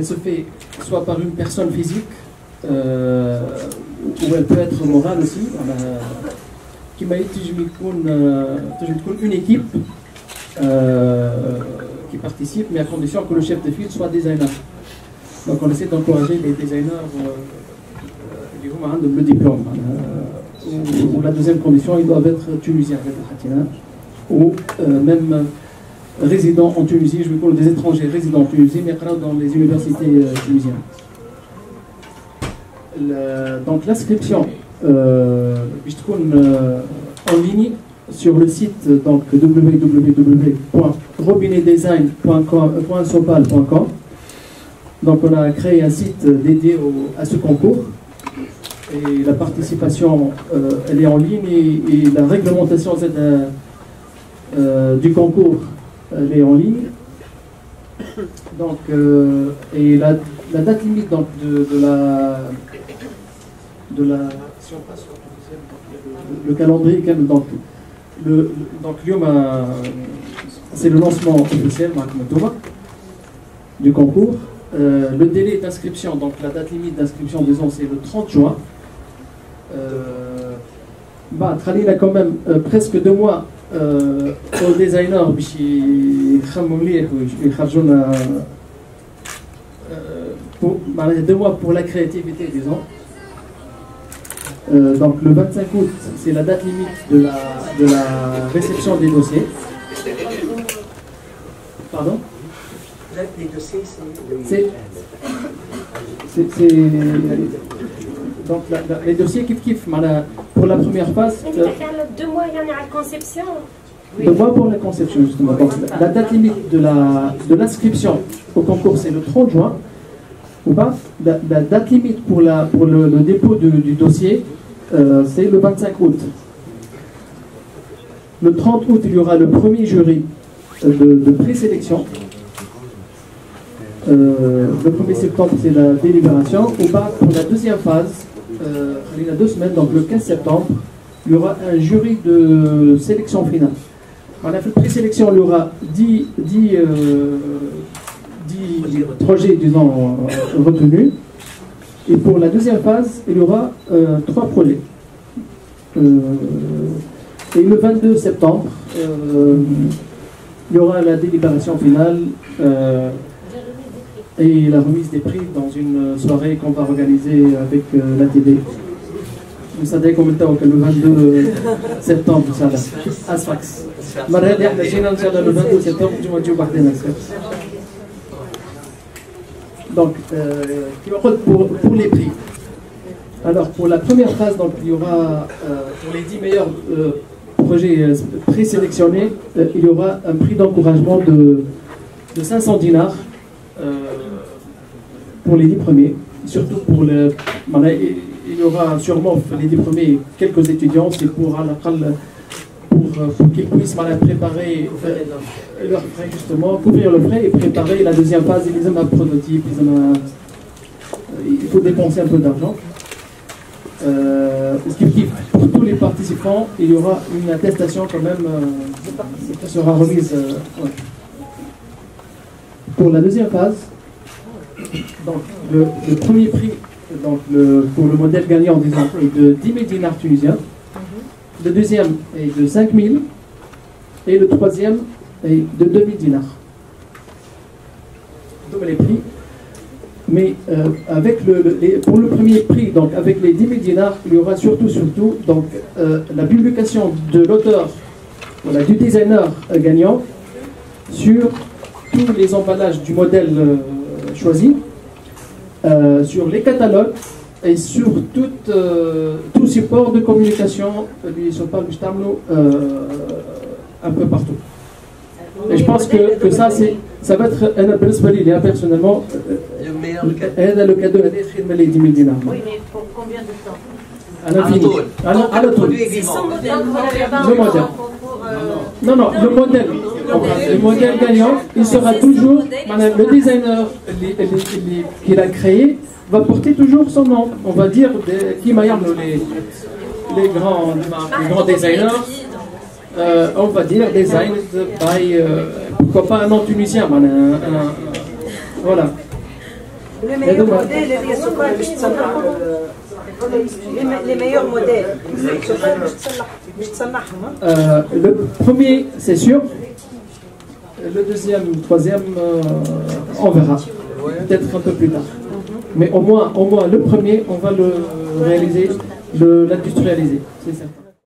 elle se fait soit par une personne physique, ou elle peut être morale aussi. Qui m'a dit une équipe qui participe, mais à condition que le chef de file soit designer. Donc on essaie d'encourager les designers qui ont le diplôme. Ou la deuxième condition, ils doivent être tunisiens, ou même résidents en Tunisie, je veux dire des étrangers résidents en Tunisie, mais dans les universités tunisiennes. Donc l'inscription en ligne sur le site www.robinetdesign.sopal.com. Donc on a créé un site dédié à ce concours et la participation elle est en ligne et la réglementation du concours elle est en ligne. Donc et la date limite donc, de la si on passe sur le calendrier donc c'est le lancement officiel du concours. Le délai d'inscription, donc la date limite d'inscription, disons, c'est le 30 juin. Il a quand même presque 2 mois aux designers pour 2 mois pour la créativité, disons. Donc le 25 août, c'est la date limite de la réception des dossiers. Pardon? Les dossiers, donc les dossiers kiff pour la première phase. 2 mois il y en a à la conception. 2 mois pour la conception justement. Donc, la date limite de l'inscription au concours c'est le 30 juin. Ou pas, la date limite pour le dépôt du dossier c'est le 25 août. Le 30 août il y aura le premier jury de présélection. Le 1er septembre c'est la délibération. Ou pas, pour la deuxième phase, il y a 2 semaines, donc le 15 septembre, il y aura un jury de sélection finale. On a fait présélection, il y aura 10 projets, disons, retenus. Et pour la deuxième phase, il y aura 3 projets. Et le 22 septembre, il y aura la délibération finale et la remise des prix dans une soirée qu'on va organiser avec la TV. Vous savez combien de temps que le 22 septembre, ça là, à Sfax. Le 22 septembre, tu vas donc, pour les prix. Alors, pour la première phase, donc, il y aura, pour les 10 meilleurs projets présélectionnés, il y aura un prix d'encouragement de 500 dinars pour les 10 premiers. Surtout pour il y aura sûrement les 10 premiers quelques étudiants, c'est pour qu'ils puissent préparer leurs frais, justement, couvrir le frais et préparer la deuxième phase. Ils ont un prototype, il faut dépenser un peu d'argent. Pour tous les participants, il y aura une attestation quand même qui sera remise. Ouais. Pour la deuxième phase, donc, le premier prix donc pour le modèle gagnant disons, est de 10 000 dinars tunisiens. Le deuxième est de 5 000 et le troisième est de 2 000 dinars. Donc les prix. Mais pour le premier prix, donc avec les 10 000 dinars, il y aura surtout donc, la publication de l'auteur, voilà, du designer gagnant sur tous les emballages du modèle choisi, sur les catalogues et sur tout support de communication un peu partout. Et je pense que ça va être un personnellement le cadeau de les 10 000 dinars. Oui, mais pour combien de temps? À l'infini. À la tour. Le modèle. Non, le modèle gagnant, il sera toujours, le designer qui l'a créé va porter toujours son nom. On va dire qui m'a les grands designers. On va dire design by pourquoi pas un nom tunisien, voilà. Les meilleurs modèles اللي يصنعوا باش تصنع les meilleurs modèles باش تصنعهم. Le premier, c'est sûr. Le deuxième, troisième, on verra. Peut-être un peu plus tard. Mais au moins le premier, on va le réaliser, l'industrialiser, c'est certain.